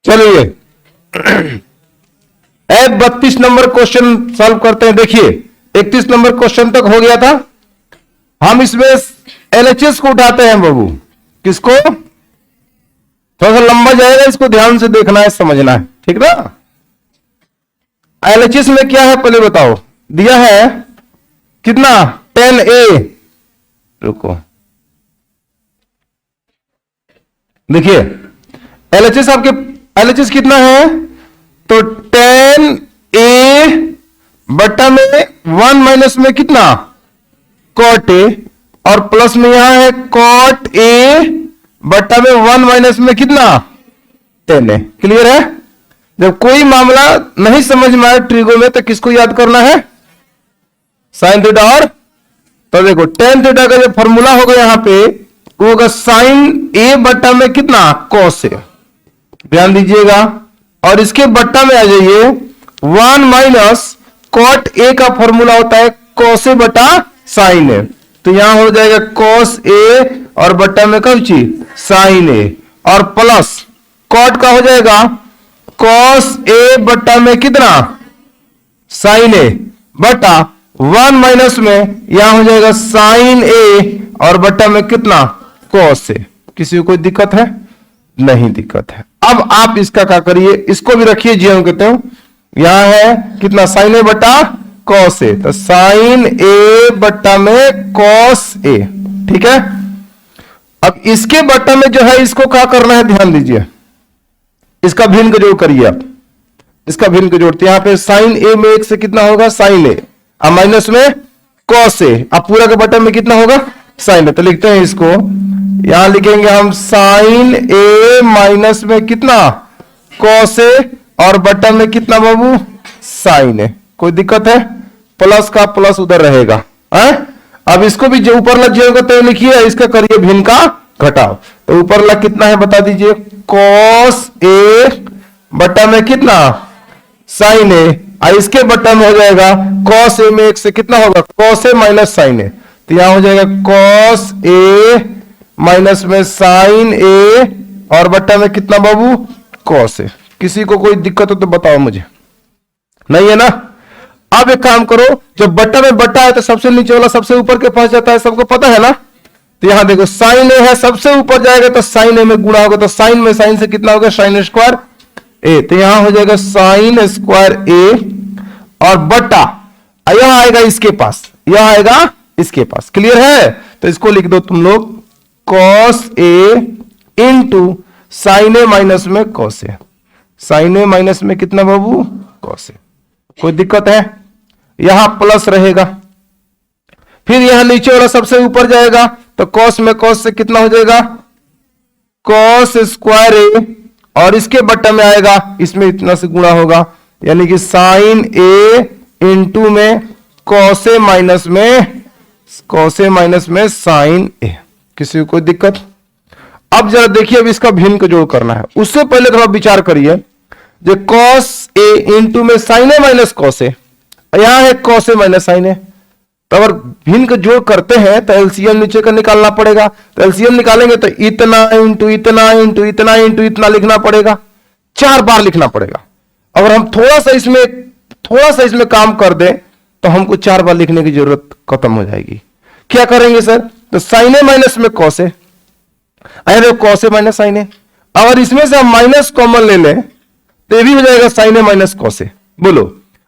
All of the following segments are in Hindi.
चलिए 32 नंबर क्वेश्चन सॉल्व करते हैं। देखिए 31 नंबर क्वेश्चन तक हो गया था। हम इसमें एलएचएस को उठाते हैं बाबू। किसको? थोड़ा सा लंबा जाएगा, इसको ध्यान से देखना है, समझना है, ठीक ना। एलएचएस में क्या है पहले बताओ। दिया है कितना 10a। रुको देखिए एलएचएस आपके एलएचएस कितना है तो 10a बटा में 1 माइनस में कितना cot a और प्लस में यहां है cot a बटा में 1 माइनस में कितना 10a। क्लियर है? जब कोई मामला नहीं समझ में आए ट्रिगो में तो किसको याद करना है? Sine theta. और तो देखो tan थीटा का जो फॉर्मूला होगा यहां पे वो होगा साइन a बटा में कितना cos a। ध्यान दीजिएगा। और इसके बट्टा में आ जाइए 1 माइनस cot a का फॉर्मूला होता है cos a बटा साइन a। तो यहां हो जाएगा cos a और बट्टा में कब चीज साइन a और प्लस cot का हो जाएगा cos a बट्टा में कितना साइन a बटा 1 माइनस में यहां हो जाएगा साइन a और बट्टा में कितना cos a। किसी को कोई दिक्कत है? नहीं दिक्कत है। अब आप इसका क्या करिए, इसको भी रखिए जी कहते हो। यहां है कितना साइन a बटा cos a, तो साइन a बट्टा में cos a। ठीक है। अब इसके बट्टा में जो है इसको क्या करना है ध्यान दीजिए। इसका भिन्न का जोड़ करिए आप। इसका भिन्न का जोड़ते यहां पे साइन a में 1 से कितना होगा साइन a और माइनस में cos a। अब पूरा के बट्टा में कितना होगा साइन a। तो लिखते हैं इसको, यहां लिखेंगे हम साइन a माइनस में कितना cos a और बट्टा में कितना बाबू साइन a। कोई दिक्कत है? प्लस का प्लस उधर रहेगा है? अब इसको भी जो ऊपर लग जाएगा तो लिखिए, इसका करिए भिन्न का घटाव। तो ऊपर लग कितना है बता दीजिए cos a बट्टा में कितना साइन a और इसके बट्टा में हो जाएगा cos a में 1 से कितना होगा cos a minus sine a। तो यहां हो जाएगा cos a माइनस में साइन a और बट्टा में कितना बाबू cos a। किसी को कोई दिक्कत हो तो बताओ मुझे। नहीं है ना? अब एक काम करो, जब बट्टा में बट्टा है तो सबसे नीचे वाला सबसे ऊपर के पास जाता है, सबको पता है ना। तो यहां देखो साइन a है, सबसे ऊपर जाएगा तो साइन a में गुणा होगा, तो साइन में साइन से कितना होगा साइन स्क्वायर a। तो यहां हो जाएगा साइन स्क्वायर a और बट्टा यहां आएगा इसके पास, यहां आएगा इसके पास। क्लियर है? तो इसको लिख दो तुम लोग cos a into sine a minus में cos a। Sine a minus में कितना बाबू cos a। कोई दिक्कत है? यहां प्लस रहेगा, फिर यहां नीचे वाला सबसे ऊपर जाएगा तो cos में cos से कितना हो जाएगा cos स्क्वायर a और इसके बट्टा में आएगा इसमें इतना से गुणा होगा, यानी कि साइन a इंटू में cos a माइनस में साइन a। किसी को कोई दिक्कत? अब जरा देखिए, अब इसका भिन्न का जोड़ करना है। उससे पहले थोड़ा विचार करिए, जो cos a इंटू में sine a minus cos a, यहां है cos a minus sine a। तो अगर भिन्न का जोड़ करते हैं तो एलसीएम नीचे का निकालना पड़ेगा। तो एलसीएम निकालेंगे तो इतना इंटू इतना इंटू इतना इंटू इतना लिखना पड़ेगा, 4 बार लिखना पड़ेगा। अगर हम थोड़ा सा इसमें काम कर दें तो हमको 4 बार लिखने की जरूरत खत्म हो जाएगी। क्या करेंगे सर? तो साइन a माइनस में cos a, अरे cos a minus sine a। अगर इसमें से हम माइनस कॉमन ले लें तो ये भी हो जाएगा sine a minus cos a। बोलो,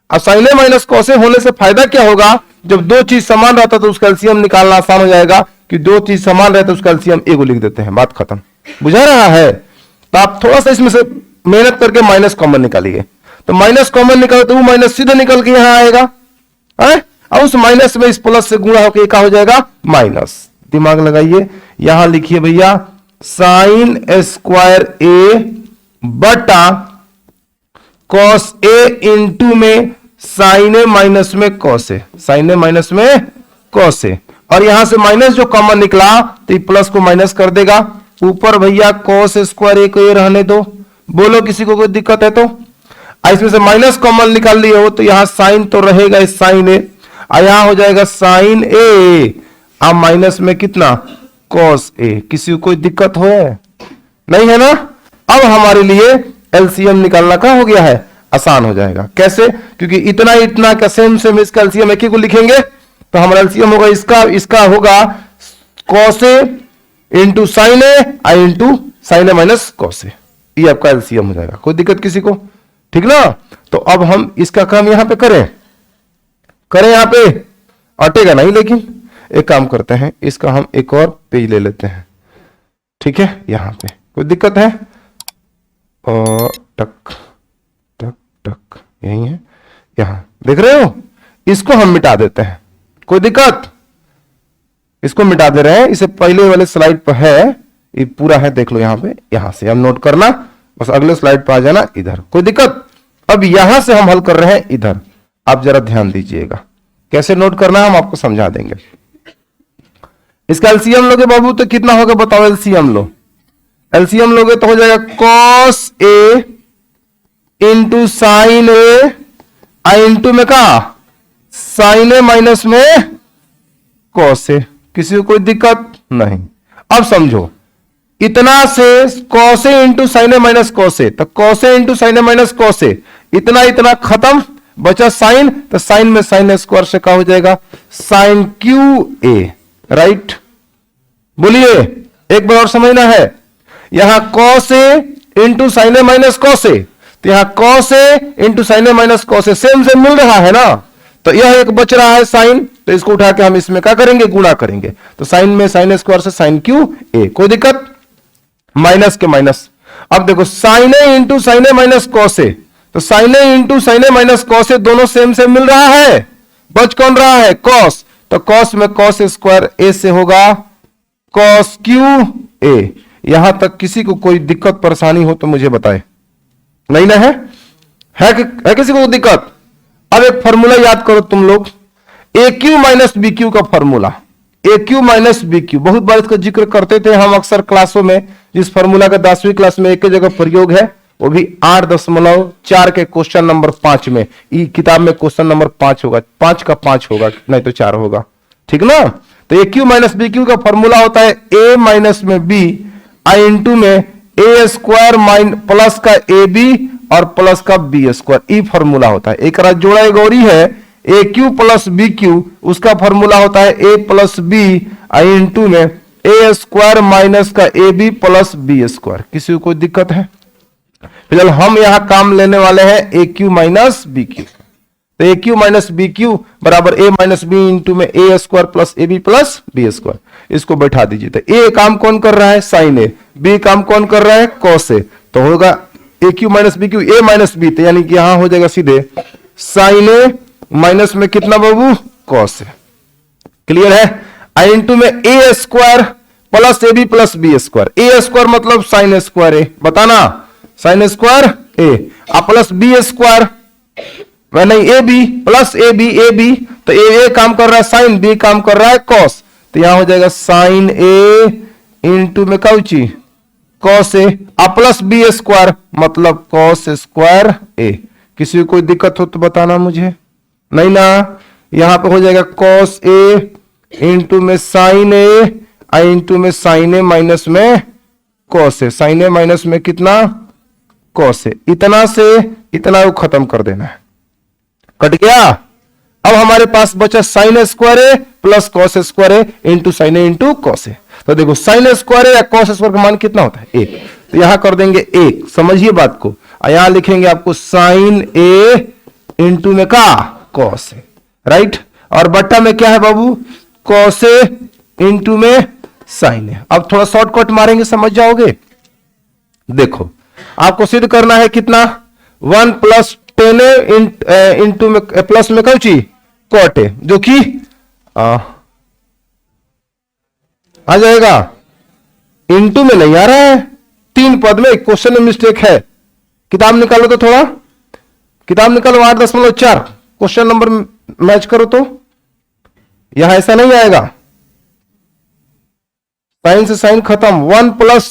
अब sine a minus cos a होने से फायदा क्या होगा? जब दो चीज समान रहता तो उसका एलसीएम निकालना आसान हो जाएगा, कि दो चीज समान रहता तो उसका एलसीएम a को लिख देते हैं, बात खत्म। बुझा रहा है? तो आप थोड़ा सा इसमें से मेहनत करके माइनस कॉमन निकालिए। तो माइनस कॉमन निकालो तो वो माइनस सीधे निकल के यहां आएगा है? और उस माइनस में इस प्लस से गुणा होकर क्या हो जाएगा माइनस। दिमाग लगाइए, यहां लिखिए भैया साइन स्क्वायर a बटा cos a इंटू में साइन a माइनस में cos a, sine a minus में cos a। और यहां से माइनस जो कॉमन निकला तो प्लस को माइनस कर देगा। ऊपर भैया cos स्क्वायर a को ये रहने दो। बोलो किसी को कोई दिक्कत है तो? इसमें से माइनस कॉमन निकाल लिए हो तो यहां साइन तो रहेगा इस साइन a, और यहां हो जाएगा साइन a अब माइनस में कितना cos a। किसी को कोई दिक्कत हो? नहीं है ना? अब हमारे लिए एलसीएम निकालना का हो गया है, आसान हो जाएगा। कैसे? क्योंकि इतना इतना का सेम सेम इसका एलसीएम एक ही को लिखेंगे, तो हमारा एलसीएम होगा इसका होगा cos A into sine A I into sine A minus cos A, ये आपका एलसीएम हो जाएगा। कोई दिक्कत किसी को? ठीक ना? तो अब हम इसका काम यहां पे करें यहां पे अटेगा नहीं, लेकिन एक काम करते हैं, इसका हम एक और पेज ले लेते हैं। ठीक है, यहां पे कोई दिक्कत है? और टक टक टक यही है, यहां देख रहे हो, इसको हम मिटा देते हैं। कोई दिक्कत? इसको मिटा दे रहे हैं, इसे पहले वाले स्लाइड पर है, ये पूरा है, देख लो यहां पे, यहां से हम नोट करना, बस अगले स्लाइड पर आ जाना इधर। कोई दिक्कत? अब यहां से हम हल कर रहे हैं इधर, आप जरा ध्यान दीजिएगा कैसे नोट करना है, हम आपको समझा देंगे। इसका एलसीएम लोगे बाबू तो कितना होगा बताओ? एलसीएम लो, एलसीएम लोगे तो हो जाएगा cos A into sine A I into में का साइन ए माइनस में कॉस ए। किसी को कोई दिक्कत नहीं? अब समझो, इतना से cos A into sine A minus cos A, तो cos A into sine A minus cos ए, इतना इतना खत्म, बचा साइन, तो साइन में साइन स्क्वायर से क्या हो जाएगा? Sign Q A. राइट, बोलिए, एक बार और समझना है। यहां cos A into sine A minus cos A, तो यहां cos A into sine A minus cos A same same मिल रहा है ना, तो यह एक बच रहा है साइन, तो इसको उठा के हम इसमें क्या करेंगे? गुणा करेंगे, तो साइन में साइन स्क्वायर से साइन क्यू ए। कोई दिक्कत? माइनस के माइनस। अब देखो, sign A into sine A minus cos A, तो sign A into sine A minus cos ए दोनों सेम सेम मिल रहा है, बच कौन रहा है? कॉस, तो कॉस में कॉस स्क्वायर ए से होगा कॉस क्यू ए। यहां तक किसी को कोई दिक्कत परेशानी हो तो मुझे बताए। नहीं ना? है किसी को दिक्कत? अब एक फॉर्मूला याद करो तुम लोग, ए क्यू माइनस बी क्यू का फॉर्मूला, ए क्यू माइनस बी क्यू, बहुत बार इसका जिक्र करते थे हम अक्सर क्लासों में। जिस फॉर्मूला का 10वीं क्लास में एक जगह प्रयोग है, वो भी 8.4 के क्वेश्चन नंबर 5 में, किताब में क्वेश्चन नंबर 5 होगा, 5 का 5 होगा, नहीं तो 4 होगा। ठीक ना? तो ए क्यू माइनस बी क्यू का फॉर्मूला होता है ए माइनस में बी आई इंटू में ए स्क्वायर प्लस का ए बी और प्लस का बी स्क्वायर, ई फॉर्मूला होता है। एक जोड़ा गौरी है a cube plus b cube, उसका फॉर्मूला होता है ए प्लस बी आई इंटू में ए स्क्वायर माइनस का a B plus B square. किसी को कोई दिक्कत है? फिलहाल हम यहां काम लेने वाले हैं A cube minus B cube, तो ए क्यू माइनस बी क्यू बराबर ए माइनस बी इंटू में ए square plus A B plus B square. इसको बैठा दीजिए, तो ए काम कौन कर रहा है? साइन ए, बी काम कौन कर रहा है? कॉस ए, तो होगा A cube minus B cube A minus B, तो यानी कि यहां हो जाएगा सीधे साइन ए माइनस में कितना बाबू? Cos A. क्लियर है? आई इंटू में ए square plus A B plus B square, A square मतलब साइन स्क्वायर ए, बताना, sine square A, plus B square नहीं A B plus A B, तो ए काम कर रहा है साइन, बी काम कर रहा है कॉस, तो यहां हो जाएगा साइन ए इंटू में Cauchy cos A, plus B square मतलब कॉस स्क्वायर ए। किसी को कोई दिक्कत हो तो बताना मुझे। नहीं ना? यहां पे हो जाएगा कॉस ए इंटू में साइन ए आई इंटू में साइन ए माइनस में cos A, sign A minus में कितना? Cos A. इतना से इतना को खत्म कर देना है, कट गया। अब हमारे पास बचा sign square A plus cos square A into sine A into cos A. तो देखो साइन स्क्वायर ए या कॉस स्क्वायर का मान कितना होता है? 1, तो यहां कर देंगे 1, समझिए बात को। यहां लिखेंगे आपको साइन ए इंटू में का कॉस ए, राइट, और बट्टा में क्या है बाबू? कॉस ए इंटू में साइन ए। अब थोड़ा शॉर्टकट मारेंगे, समझ जाओगे। देखो आपको सिद्ध करना है कितना? 1 प्लस टेन ए इंटू में प्लस में कौची कॉट ए, जो कि आ जाएगा, इंटू में नहीं आ रहा है, 3 पद में, क्वेश्चन में मिस्टेक है। किताब निकालो तो थोड़ा, किताब निकालो 8.4, क्वेश्चन नंबर मैच करो तो यहां ऐसा नहीं आएगा, साइन से साइन खत्म, 1 प्लस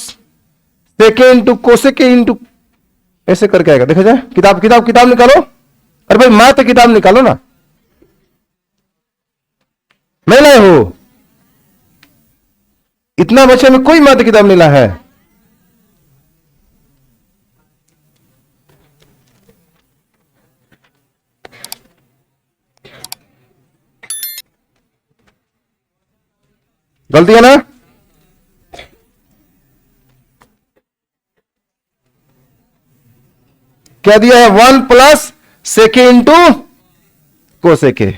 सेके इंटू कोसेके इंटू ऐसे करके आएगा। देखा जाए, किताब निकालो। अरे भाई मैथ किताब निकालो ना, नहीं लाए हो? इतना बच्चे में कोई मैथ किताब नहीं ला है? गलती है ना? क्या दिया है? 1 प्लस सेके इंटू कोसेके।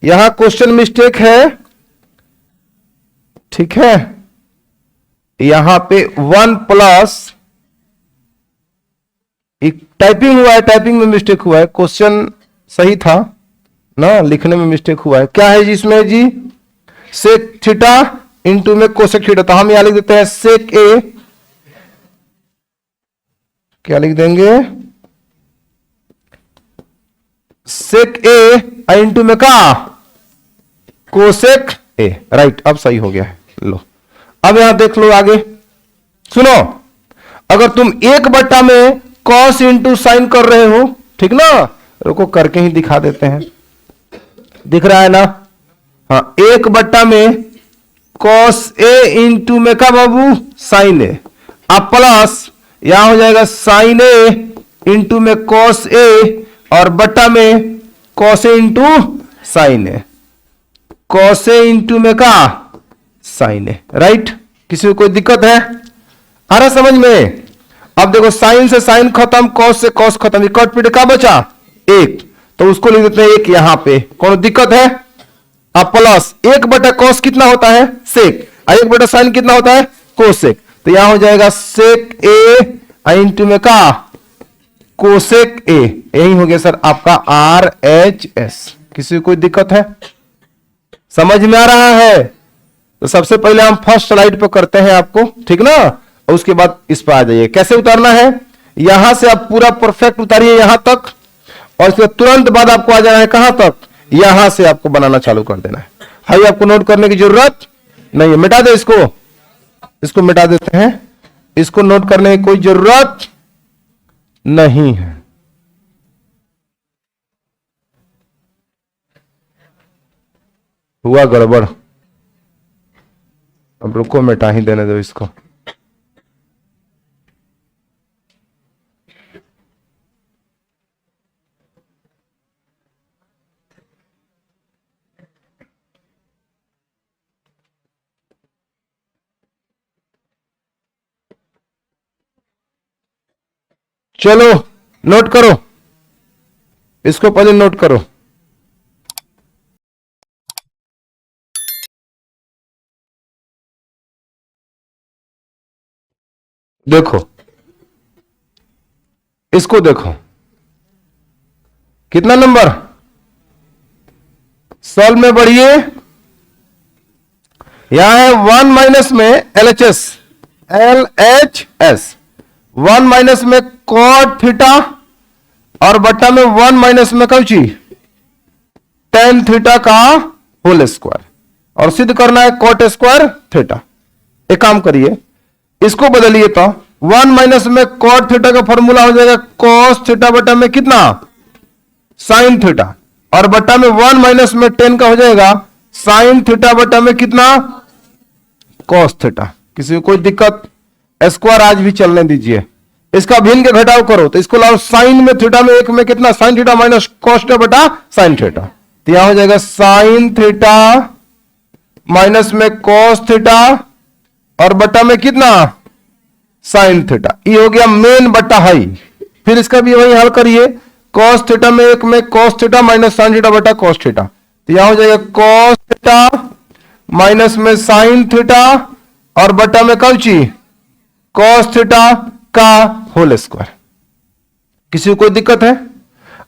यहां क्वेश्चन मिस्टेक है, ठीक है। यहां पे 1 प्लस टाइपिंग हुआ है, टाइपिंग में मिस्टेक हुआ है, क्वेश्चन सही था ना, लिखने में मिस्टेक हुआ है। क्या है जी इसमें जी? सेक थीटा इंटू में कोसेक थीटा। तो हम यहां लिख देते हैं सेक ए, क्या लिख देंगे? सेक ए इंटू में का कोसेक ए। राइट, अब सही हो गया है। लो अब यहां देख लो आगे, सुनो। अगर तुम 1 में कॉस इंटू साइन कर रहे हो, ठीक ना, रुको करके ही दिखा देते हैं। दिख रहा है ना? हाँ, 1 में कॉस ए इंटू में का बाबू साइन ए, अब प्लस यहां हो जाएगा साइन ए इंटू में कॉस ए, और बट्टा में cos A into sine A, cos A into में का साइन ए। राइट, किसी को कोई दिक्कत है? आ रहा समझ में? अब देखो, साइन से साइन खत्म, कॉस से कॉस खत्म, कट पीट का बचा 1, तो उसको लिख देते हैं 1 यहां पे। कौन दिक्कत है? अब प्लस 1/cos कितना होता है? सेक, 1/sin कितना होता है? कोसेक। तो यहां हो जाएगा सेक ए इंटू में का कोसेक ए। यही हो गया सर आपका RHS। किसी को कोई दिक्कत है? समझ में आ रहा है? तो सबसे पहले हम फर्स्ट स्लाइड पर करते हैं आपको, ठीक ना, और उसके बाद इस पर आ जाइए। कैसे उतारना है? यहां से आप पूरा परफेक्ट उतारिए यहां तक, और इसके तुरंत बाद आपको आ जाना है कहां तक? यहां से आपको बनाना चालू कर देना है। हाई आपको नोट करने की जरूरत नहीं है, मिटा दे इसको, इसको मिटा देते हैं, इसको नोट करने की कोई जरूरत नहीं है। हुआ गड़बड़, अब रुको मिटा ही देने दो इसको। चलो नोट करो, इसको पहले नोट करो। देखो, इसको देखो, कितना नंबर? सॉल्व में बढ़िए। यहां है 1 माइनस में LHS, 1 माइनस में कॉट थीटा, और बट्टा में 1 माइनस में कौची टेन थीटा का होल स्क्वायर, और सिद्ध करना है कॉट स्क्वायर थीटा। एक काम करिए, इसको बदलिए तो 1 माइनस में कॉट थीटा का फॉर्मूला हो जाएगा कॉस थीटा बटा में कितना साइन थीटा, और बटा में 1 माइनस में 10 का हो जाएगा साइन थीटा बटा में कितना कॉस थीटा। किसी को कोई दिक्कत? स्क्वायर आज भी चलने दीजिए, इसका भिन्न के घटाव करो, तो इसको लाओ साइन में थीटा में 1 में कितना sine theta minus cos theta बटा साइन थीटा, तो यहां हो जाएगा साइन थीटा माइनस में कॉस थीटा, और बटा में कितना साइन थीटा। ये हो गया मेन बटा हाई। फिर इसका भी वही हल करिए, कॉस थीटा में 1 में cos theta minus sine theta बटा कॉस थीटा, तो यहां हो जाएगा कॉस थीटा माइनस में साइन थीटा, और बटा में कौची कॉस थीटा का होल स्क्वायर। किसी को कोई दिक्कत है?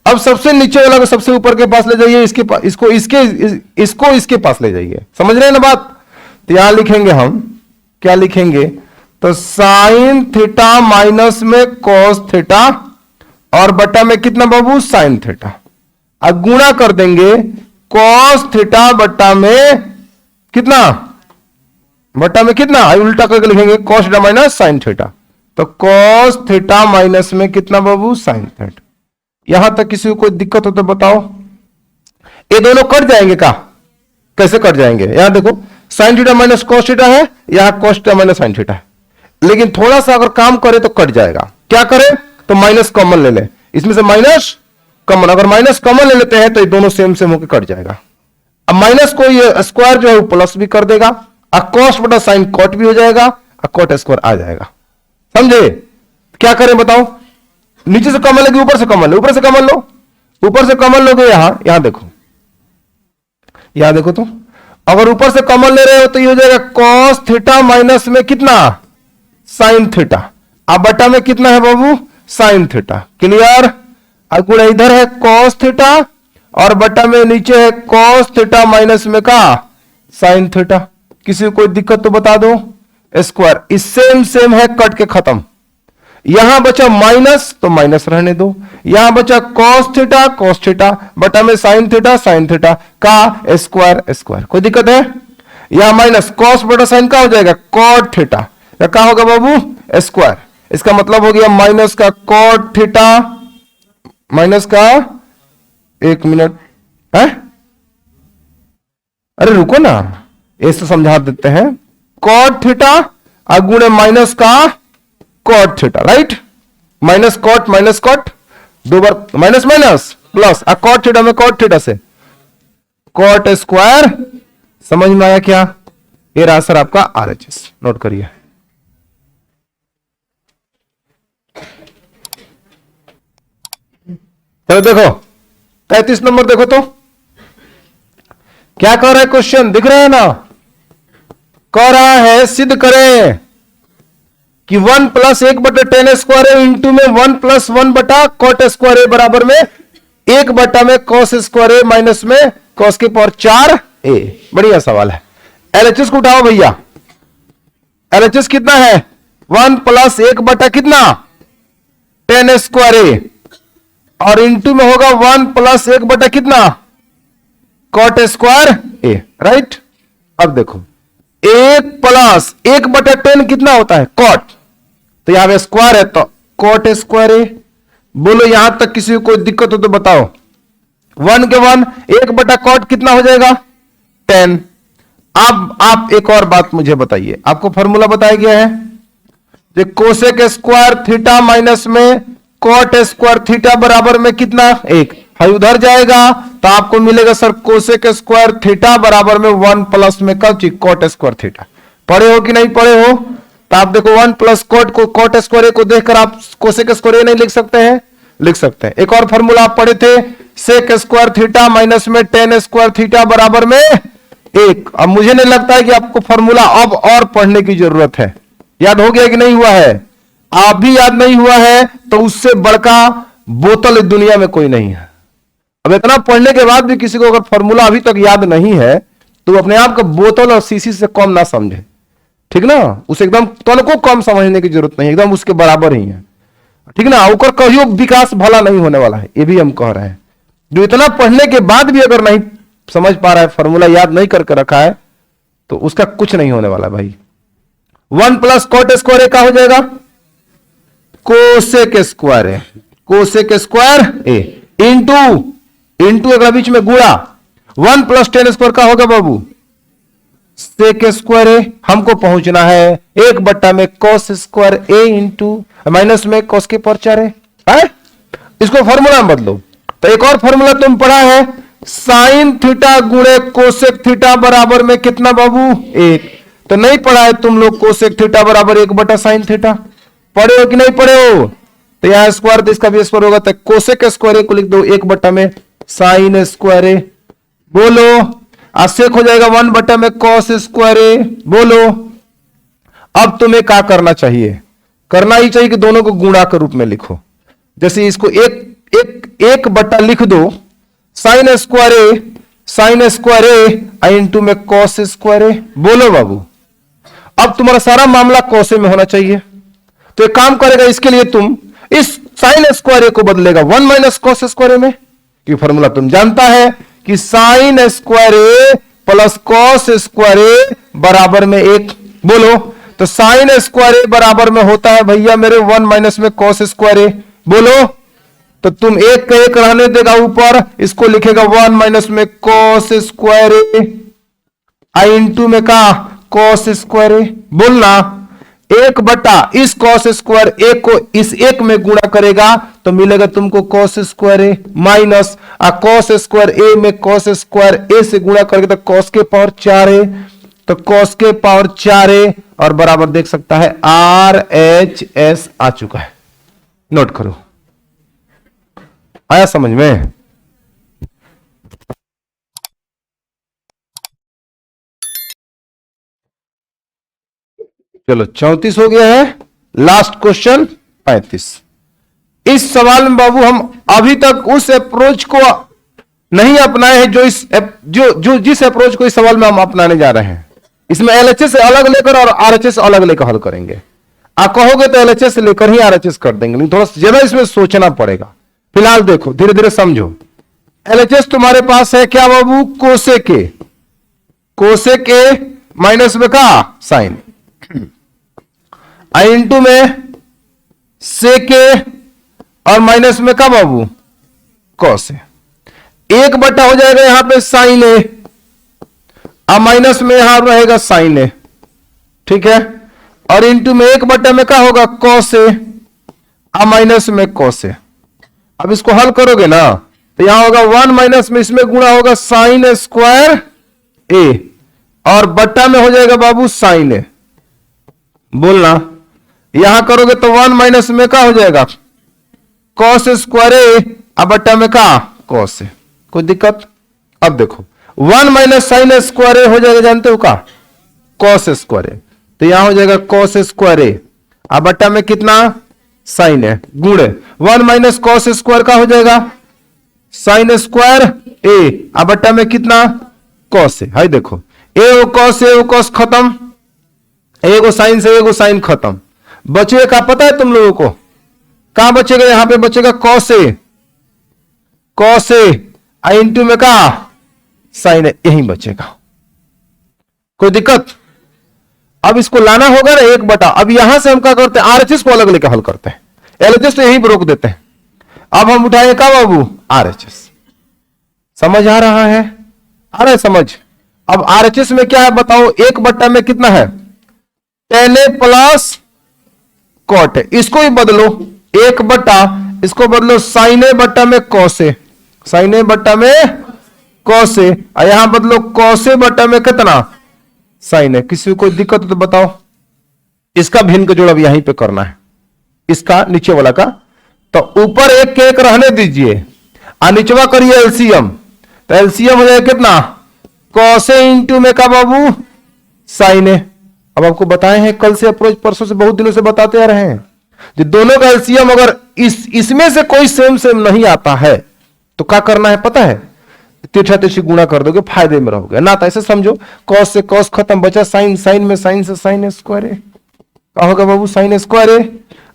अब सबसे नीचे वाला को सबसे ऊपर के पास ले जाइए, इसके पास, इसको इसके पास ले जाइए। समझ रहे हैं ना बात? तो यहां लिखेंगे हम, क्या लिखेंगे? तो साइन थीटा माइनस में कॉस थीटा, और बटा में कितना बाबू साइन थीटा, अब गुणा कर देंगे कॉस थीटा बटा में कितना, बटा में कितना, उल्टा करके लिखेंगे cos theta minus sine theta, तो कॉस थीटा माइनस में कितना बाबू साइन थीटा। यहां तक किसी को कोई दिक्कत हो तो बताओ। ये दोनों कट जाएंगे का? कैसे कट जाएंगे? यहां देखो, sine theta minus cos theta है, यहां cos theta minus sine theta है, लेकिन थोड़ा सा अगर काम करे तो कट जाएगा। क्या करें? तो माइनस कॉमन ले ले, इसमें से माइनस कॉमन, अगर माइनस कॉमन ले लेते हैं तो ये दोनों सेम सेम होकर कट जाएगा। अब माइनस को ये स्क्वायर जो है वो प्लस भी कर देगा, कॉस बटा साइन कॉट भी हो जाएगा, कॉट स्क्वायर आ जाएगा। समझे? क्या करें बताओ? नीचे से कॉमन लगे, ऊपर से कॉमन लो, ऊपर से कॉमन लो, ऊपर से कॉमन लोगे यहां देखो, यहां देखो तो अगर ऊपर से कॉमन ले रहे हो तो ये हो जाएगा कॉस थीटा माइनस में कितना साइन थीटा, अब बटा में कितना है बाबू साइन थीटा। क्लियर? गुणा इधर है कॉस थीटा और बटा में नीचे है कॉस थीटा माइनस में का साइन थीटा। किसी को कोई दिक्कत तो बता दो। स्क्वायर इस सेम है, कट के खत्म। यहां बचा माइनस तो माइनस रहने दो, यहां बचा कॉस थीटा बटा में साइन थीटा का स्क्वायर स्क्वायर। कोई दिक्कत है? यहां माइनस कॉस बटा साइन का हो जाएगा कॉट थीटा, क्या होगा बाबू स्क्वायर। इसका मतलब हो गया माइनस का कॉट थीटा माइनस का, एक मिनट है, अरे रुको ना, ऐसे समझा देते हैं। कॉट थीटा गुणे माइनस का cot theta, right? Minus cot दो बार minus minus plus cot theta में कॉट थीटा से कॉट स्क्वायर। समझ में आया क्या? ये रहा सर आपका आरएचएस, नोट करिए। चलो देखो 33 नंबर देखो तो क्या कह रहा है क्वेश्चन, दिख रहा है ना? कह रहा है सिद्ध करें कि 1 प्लस 1 बटा टेन स्क्वायर ए इंटू में 1 प्लस 1 बटा कॉट स्क्वायर ए बराबर में 1 बटा में कॉस स्क्वायर ए माइनस में कॉस के पावर 4 ए। बढ़िया सवाल है। एलएचएस को उठाओ भैया। एलएचएस कितना है? 1 प्लस 1 बटा कितना टेन स्क्वायर ए और इंटू में होगा 1 प्लस 1 बटा कितना कॉट स्क्वायर ए, राइट? अब देखो 1 प्लस 1 बटा 10 कितना होता है कॉट, तो यहां पे स्क्वायर है तो कॉट स्क्वायर ए। बोलो यहां तक किसी को कोई दिक्कत हो तो बताओ। 1 के 1 1 बटा कॉट कितना हो जाएगा 10। अब आप एक और बात मुझे बताइए, आपको फॉर्मूला बताया गया है जो कोसेक स्क्वायर थीटा माइनस में कॉट स्क्वायर थीटा बराबर में कितना 1 है, उधर जाएगा तो आपको मिलेगा सर कोसेक स्क्वायर थीटा बराबर में 1 प्लस में कॉट स्क्वायर थीटा। पढ़े हो कि नहीं पढ़े हो? तो आप देखो 1 प्लस कॉट को कॉट स्क्वायर को देखकर आप कोसेक स्क्वायर नहीं लिख सकते हैं? लिख सकते हैं। एक और फॉर्मूला आप पढ़े थे, सेक स्क्वायर थीटा माइनस में टेन स्क्वायर थीटा बराबर में 1। अब मुझे नहीं लगता है कि आपको फॉर्मूला अब और पढ़ने की जरूरत है। याद हो गया कि नहीं हुआ है? आप भी याद नहीं हुआ है तो उससे बड़का बोतल दुनिया में कोई नहीं है। अब इतना पढ़ने के बाद भी किसी को अगर फॉर्मूला अभी तक याद नहीं है तो अपने आप को बोतल और शीशी से कम ना समझे, ठीक ना? उसे एकदम तन को कम समझने की जरूरत नहीं, एकदम उसके बराबर ही है, ठीक ना? ऊपर कहियो विकास भला नहीं होने वाला है, ये भी हम कह रहे हैं। जो इतना पढ़ने के बाद भी अगर नहीं समझ पा रहा है, फॉर्मूला याद नहीं करके रखा है, तो उसका कुछ नहीं होने वाला भाई। 1 प्लस कॉट स्क्वायर का हो जाएगा कोसेक स्क्वायर ए, कोसेक स्क्वायर ए इंटू अगला बीच में गुणा 1 प्लस टेन स्क्वायर का होगा बाबू सेक स्क्वायर ए। हमको पहुंचना है 1 बट्टा में कॉस स्क्वायर ए इंटू माइनस में कॉस के पावर 4 है। इसको फॉर्मूला में बदलो तो एक और फॉर्मूला तुम पढ़ा है, साइन थीटा गुणे कोसेक थीटा बराबर में कितना बाबू 1। तो नहीं पढ़ा है तुम लोग कोसेक थीटा बराबर 1 बटा साइन थीटा? पढ़े हो कि नहीं पढ़े हो? तो यहां स्क्वायर तो इसका भी स्क्वायर होगा, तो कोसेक स्क्वायर को लिख दो 1 बटा में साइन स्क्वायर ए। बोलो सेक हो जाएगा 1 बटा में कॉस स्क्वायर ए। बोलो अब तुम्हें क्या करना चाहिए? करना ही चाहिए कि दोनों को गुणा के रूप में लिखो। जैसे इसको एक बटा लिख दो साइन स्क्वायर ए इंटू में कॉस स्क्वायर ए। बोलो बाबू अब तुम्हारा सारा मामला कॉसे में होना चाहिए, तो एक काम करेगा इसके लिए तुम इस साइन स्क्वायर ए को बदलेगा 1 माइनस कॉस स्क्वायर ए में, क्योंकि फॉर्मूला तुम जानता है कि sign square A plus cos square ए बराबर में 1। बोलो तो साइन स्क्वायर ए बराबर में होता है भैया मेरे 1 माइनस में कॉस स्क्वायर ए। बोलो तो तुम 1 का 1 रहने देगा ऊपर, इसको लिखेगा 1 माइनस में कॉस स्क्वायर ए इंटू में का कॉस स्क्वायर ए। बोलना 1 बटा इस कॉस स्क्वायर ए को इस 1 में गुणा करेगा तो मिलेगा तुमको कॉस स्क्वायर ए माइनस कॉस स्क्वायर ए में कॉस स्क्वायर ए से गुणा करेगा तो कॉस के पावर 4 ए तो cos के पावर 4a और बराबर देख सकता है RHS आ चुका है। नोट करो, आया समझ में? चलो 34 हो गया है। Last question 35। इस सवाल में बाबू हम अभी तक उस अप्रोच को नहीं अपनाए हैं जो जिस अप्रोच को इस सवाल में हम अपनाने जा रहे हैं। इसमें एलएचएस अलग लेकर और आरएचएस अलग लेकर हल करेंगे। आप कहोगे तो एलएचएस लेकर ही आरएचएस कर देंगे, नहीं थोड़ा ज्यादा इसमें सोचना पड़ेगा। फिलहाल देखो, धीरे धीरे समझो। एलएचएस तुम्हारे पास है क्या बाबू? कोसेक ए माइनस में का साइन, आई इंटू में सेक ए और माइनस में का बाबू कॉस ए। एक बटा हो जाएगा यहां पे साइन ए, अब माइनस में यहां रहेगा साइन ए, ठीक है। और इंटू में एक बटा में क्या होगा? कॉस ए, अब माइनस में कॉस ए। अब इसको हल करोगे ना तो यहां होगा 1 माइनस में इसमें गुणा होगा साइन स्क्वायर ए और बट्टा में हो जाएगा बाबू साइन ए। बोलना, यहां करोगे तो 1 माइनस में क्या हो जाएगा? कॉस स्क्वायर ए, अब बट्टा में का कॉस ए। कोई दिक्कत? अब देखो 1 माइनस साइन स्क्वायर ए हो जाएगा, जानते हो का? कॉस स्क्वायर ए। तो यहां हो जाएगा कॉस स्क्वायर ए, अब बट्टा में कितना? साइन है, गुणे 1 माइनस कॉस स्क्वायर का हो जाएगा साइन स्क्वायर ए, अब बट्टा में कितना? Cos A. हाय देखो, ए वो कॉस ए वो कॉस खत्म, एगो साइन से एगो साइन खत्म। बचेगा का पता है तुम लोगों को? कहां बचेगा? यहां पे बचेगा कॉस ए इंटू में का साइन है, यही बचेगा। कोई दिक्कत? अब इसको लाना होगा ना 1 बटा। अब यहां से हम क्या करते हैं? आरएचएस को अलग लेकर हल करते हैं, एलएचएस तो यहीं पर रोक देते हैं। अब हम उठाएंगे क्या बाबू? आरएचएस। समझ आ रहा है? आ रहा है समझ? अब आरएचएस में क्या है बताओ? 1 बट्टा में कितना है? tan a plus cot a. इसको ही बदलो, 1 बट्टा इसको बदलो साइन ए बट्टा में कॉस ए, साइन ए बट्टा में कॉस ए, और यहां बदलो कॉस ए बट्टा में कितना? साइन है। किसी को कोई दिक्कत हो तो बताओ। इसका भिन्न का जोड़ अब यहीं पे करना है, इसका नीचे वाला का। तो ऊपर एक के एक रहने दीजिए और निचवा करिए एलसीएम। तो एलसीएम हो जाएगा कितना? कॉस ए इंटू में का बाबू साइन ए। अब आपको बताए हैं कल से अप्रोच, परसों से, बहुत दिनों से बताते आ रहे हैं कि दोनों का एलसीएम अगर इसमें से कोई सेम नहीं आता है तो क्या करना है पता है? तिरछा तिरछी गुणा कर दोगे, फायदे में रहोगे ना। तो ऐसे समझो, कॉस से कॉस खत्म, बचा साइन, साइन में साइन से साइन स्क्वायर ए, क्या होगा बाबू? साइन स्क्वायर ए,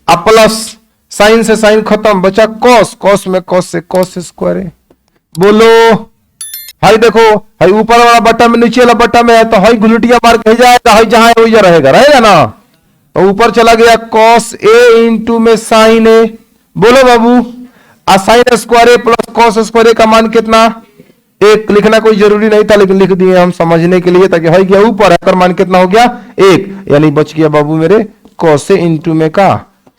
अब प्लस साइन से साइन खत्म, बचा कॉस, कॉस में कॉस से कॉस स्क्वायर ए। बोलो हाई देखो, हाई ऊपर वाला बट्टा में नीचे वाला बट्टा में है तो हाई गुलटिया मार के जाएगा, हाई जहां है वही रहेगा ना। तो ऊपर चला गया कॉस ए इंटू में साइन ए। बोलो बाबू, sign square A plus cos square ए का मान कितना? 1। लिखना कोई जरूरी नहीं था लेकिन लिख दिए हम समझने के लिए, ताकि हो गया ऊपर है मान कितना हो गया? 1, यानी बच गया बाबू मेरे कॉस ए इंटू में का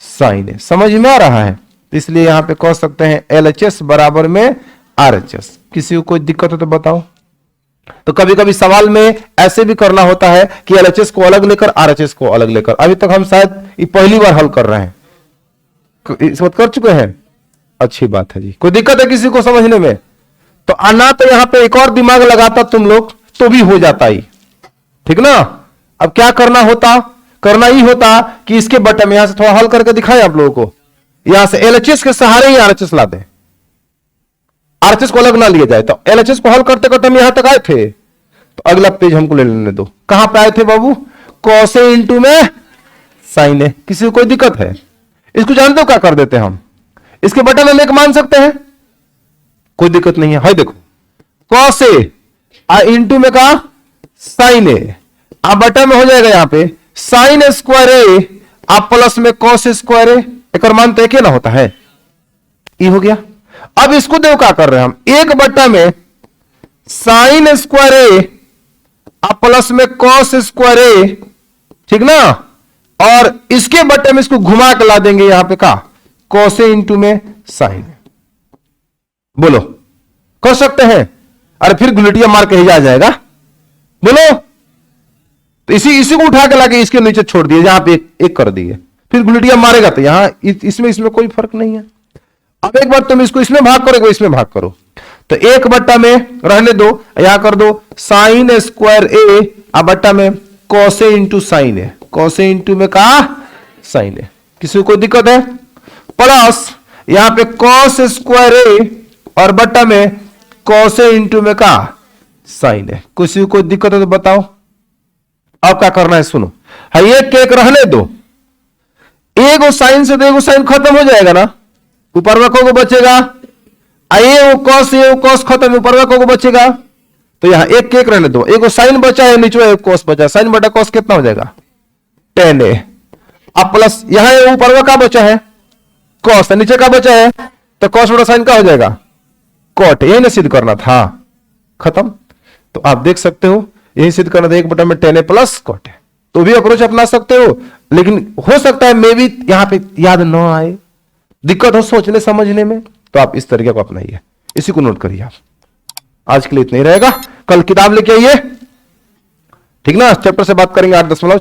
साइन ए। समझ में आ रहा है? इसलिए यहां पे कह सकते हैं एलएचएस बराबर में आरएचएस। किसी को कोई दिक्कत हो तो बताओ। तो कभी कभी सवाल में ऐसे भी करना होता है कि एलएचएस को अलग लेकर आरएचएस को अलग लेकर। अभी तक हम शायद ये पहली बार हल कर रहे हैं, इस वक्त कर चुके हैं। अच्छी बात है जी। कोई दिक्कत है किसी को समझने में? तो आना तो यहां पे एक और दिमाग लगाता तुम लोग तो भी हो जाता ही, ठीक ना। अब क्या करना होता? करना ही होता कि इसके बटन में यहां से थोड़ा हल करके दिखाएं आप लोगों को। यहां से एलएचएस के सहारे ही आरएचएस ला दें, आरएचएस को अलग ना लिया जाए। तो एलएचएस को हल करते करते हम यहां तक आए थे, तो अगला पेज हमको ले लेने दो। कहां पे आए थे बाबू? कॉस ए इंटू में साइन ए। किसी को कोई दिक्कत है? इसको जानते हो क्या कर देते हैं हम? इसके बटन हम एक मान सकते हैं, कोई दिक्कत नहीं है। हाय देखो, कॉस ए इंटू में का साइन ए, अब बटन में हो जाएगा यहां पे साइन स्क्वायर ए, आप प्लस में कॉस स्क्वायर ए। एक और मान तो एक ही ना होता है, ये हो गया। अब इसको देखो क्या कर रहे हैं हम? 1 बट्टा में साइन स्क्वायर ए अब प्लस में कॉस स्क्वायर ए, ठीक ना। और इसके बट्टे में इसको घुमा के ला देंगे यहां पे का कॉस ए इंटू में साइन। बोलो कर सकते हैं? अरे फिर गुलटिया मार के ही जा जाएगा। बोलो तो इसी को उठा के लाके इसके नीचे छोड़ दिए, जहां पे एक कर दिए, फिर गुलटिया मारेगा तो यहां इसमें कोई फर्क नहीं है। अब एक बार तुम इसको इसमें भाग करो, इसमें भाग करो, तो 1 में रहने दो, यहां कर दो साइन स्क्वायर ए, अब बट्टा में cos A into sine A, cos A into में कहा साइन ए, किसी को कोई दिक्कत है? प्लस यहां पे कॉस स्क्वायर ए और बट्टा में कॉस ए इंटू में कहा साइन ए, किसी को कोई दिक्कत है तो बताओ। अब क्या करना है सुनो, है एक रहने दो, एगो साइन से तो एगो साइन खत्म हो जाएगा ना, ऊपर में को बचेगा, ये कॉस खत्म, ऊपर में को बचेगा, तो यहां एक रहने दो, एगो साइन बचा है, नीचे एक कॉस बचा, साइन बटा कॉस कितना हो जाएगा 10a, अब प्लस यहां ऊपर में क्या बचा है कॉस, नीचे का बचा है, तो कॉस बटा साइन का हो जाएगा कॉट, यही ना सिद्ध करना था, खत्म। तो आप देख सकते हो यही सिद्ध करना था, 1 में 10a प्लस कॉट है, तो भी अप्रोच अपना सकते हो, लेकिन हो सकता है मे भी यहां पे याद ना आए, दिक्कत हो सोचने समझने में, तो आप इस तरीके को अपनाइए, इसी को नोट करिए आप। आज के लिए इतना ही रहेगा, कल किताब लेके आइए, ठीक ना, चैप्टर से बात करेंगे 8.4।